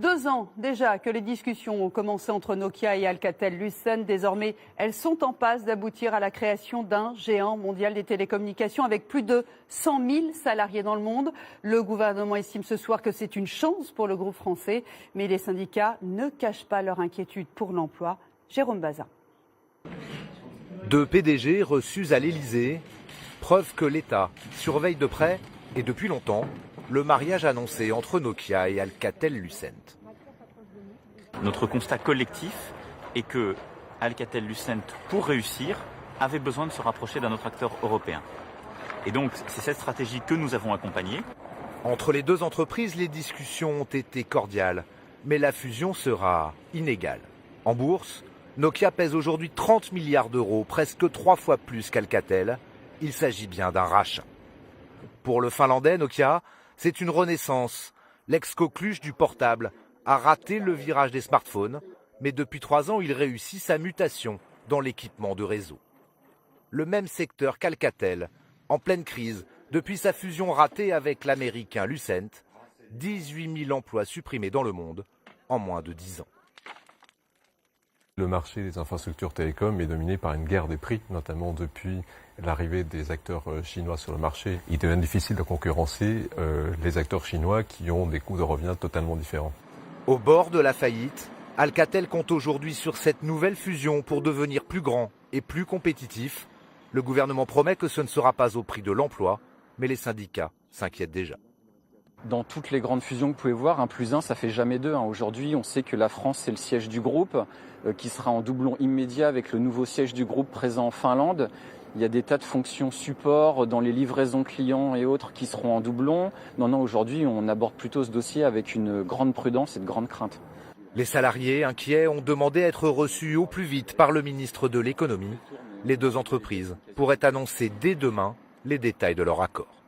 2 ans déjà que les discussions ont commencé entre Nokia et Alcatel-Lucent. Désormais, elles sont en passe d'aboutir à la création d'un géant mondial des télécommunications avec plus de 100 000 salariés dans le monde. Le gouvernement estime ce soir que c'est une chance pour le groupe français, mais les syndicats ne cachent pas leur inquiétude pour l'emploi. Jérôme Bazin. 2 PDG reçus à l'Élysée, preuve que l'État surveille de près et depuis longtemps le mariage annoncé entre Nokia et Alcatel-Lucent. Notre constat collectif est que Alcatel-Lucent, pour réussir, avait besoin de se rapprocher d'un autre acteur européen. Et donc, c'est cette stratégie que nous avons accompagnée. Entre les 2 entreprises, les discussions ont été cordiales, mais la fusion sera inégale. En bourse, Nokia pèse aujourd'hui 30 milliards d'euros, presque 3 fois plus qu'Alcatel. Il s'agit bien d'un rachat. Pour le Finlandais, Nokia, c'est une renaissance. L'ex-coqueluche du portable a raté le virage des smartphones, mais depuis 3 ans, il réussit sa mutation dans l'équipement de réseau. Le même secteur qu'Alcatel, en pleine crise, depuis sa fusion ratée avec l'américain Lucent, 18 000 emplois supprimés dans le monde en moins de 10 ans. Le marché des infrastructures télécom est dominé par une guerre des prix, notamment depuis l'arrivée des acteurs chinois sur le marché. Il devient difficile de concurrencer les acteurs chinois qui ont des coûts de revient totalement différents. Au bord de la faillite, Alcatel compte aujourd'hui sur cette nouvelle fusion pour devenir plus grand et plus compétitif. Le gouvernement promet que ce ne sera pas au prix de l'emploi, mais les syndicats s'inquiètent déjà. Dans toutes les grandes fusions que vous pouvez voir, 1+1, ça fait jamais 2. Aujourd'hui, on sait que la France, c'est le siège du groupe, qui sera en doublon immédiat avec le nouveau siège du groupe présent en Finlande. Il y a des tas de fonctions support dans les livraisons clients et autres qui seront en doublon. Non, aujourd'hui, on aborde plutôt ce dossier avec une grande prudence et de grandes craintes. Les salariés, inquiets, ont demandé à être reçus au plus vite par le ministre de l'économie. Les 2 entreprises pourraient annoncer dès demain les détails de leur accord.